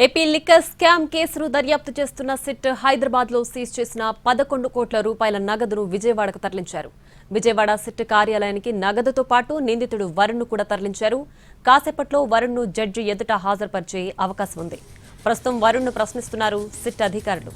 AP liquor scam కేసును దర్యాప్తు చేస్తున్న సిట్ హైదరాబాద్ లో సీజ్ చేసిన 11 కోట్ల రూపాయల నగదును విజయవాడకు తరలించారు. విజయవాడ సిట్ కార్యాలయానికి నగదుతో పాటు నిందితుడు వరుణ్ ను కూడా తరలించారు. కాసేపట్లో వరుణ్ ను జడ్జి ఎదుట హాజరుపరిచే అవకాశం ఉంది. ప్రస్తుతం వరుణ్ ను ప్రశ్నిస్తున్నారు సిట్ అధికారులు.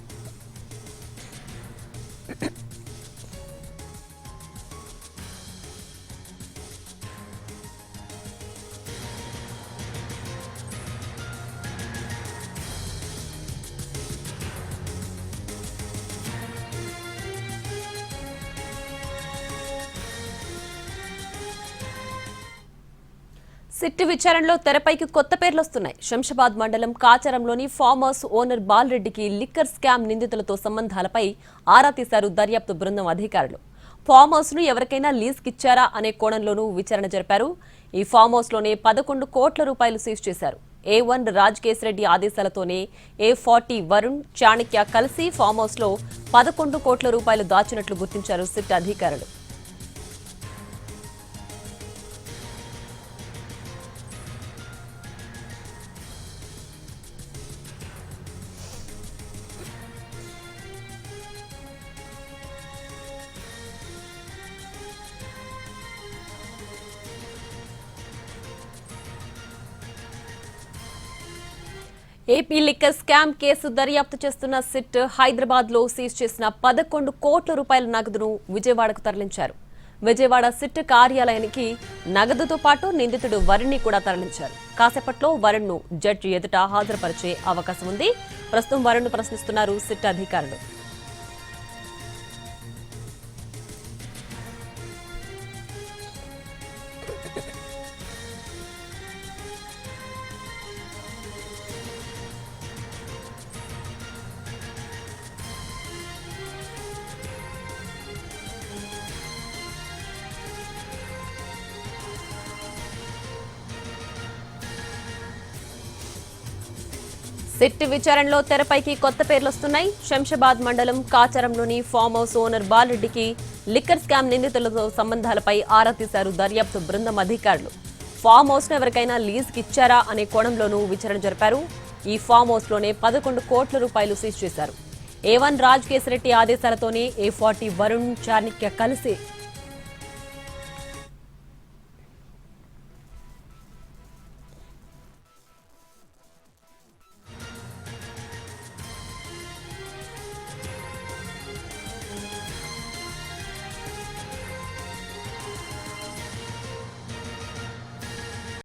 సిట్ విచారణలో తెరపైకి కొత్త పేర్లొస్తున్నాయి. శంషాబాద్ మండలం కాచరంలోని ఫామ్ హౌస్ ఓనర్ బాలరెడ్డికి లిక్కర్ స్కామ్ నిందితులతో సంబంధాలపై ఆరా తీశారు దర్యాప్తు బృందం అధికారులు. ఫామ్ హౌస్ ను ఎవరికైనా లీజ్కిచ్చారా అనే కోణంలోనూ విచారణ జరిపారు. ఈ ఫామ్ హౌస్ లోనే 11 కోట్ల రూపాయలు సీజ్ చేశారు. A1 రాజకేశ్ రెడ్డి ఆదేశాలతోనే A40 వరుణ్, చాణక్య కలిసి ఫామ్ హౌస్ లో 11 కోట్ల రూపాయలు దాచినట్లు గుర్తించారు సిట్ అధికారులు. ఏపీ లిక్కర్ స్కామ్ కేసు దర్యాప్తు చేస్తున్న సిట్ హైదరాబాద్ లో సీజ్ చేసిన 11 కోట్ల రూపాయల నగదును విజయవాడకు తరలించారు. విజయవాడ సిట్ కార్యాలయానికి నగదుతో పాటు నిందితుడు వరుణ్ ని కూడా తరలించారు. కాసేపట్లో వరుణ్ ను జడ్జి ఎదుట హాజరుపరిచే అవకాశం ఉంది. ప్రస్తుతం వరుణ్ ను ప్రశ్నిస్తున్నారు సిట్ అధికారులు. సిట్ విచారణలో తెరపైకి కొత్త పేర్లొస్తున్నాయి. శంషాబాద్ మండలం కాచరంలోని ఫామ్ హౌస్ ఓనర్ బాలరెడ్డికి లిక్కర్ స్కామ్ నిందితులతో సంబంధాలపై ఆరా తీశారు దర్యాప్తు బృందం అధికారులు. ఫామ్ హౌస్ ను ఎవరికైనా లీజ్కి ఇచ్చారా అనే కోణంలోనూ విచారణ జరిపారు. ఈ ఫామ్ హౌస్ లోనే 11 కోట్ల రూపాయలు సీజ్ చేశారు. A1 రాజకేశ్ రెడ్డి ఆదేశాలతోనే A40 వరుణ్, చాణక్య కలిసి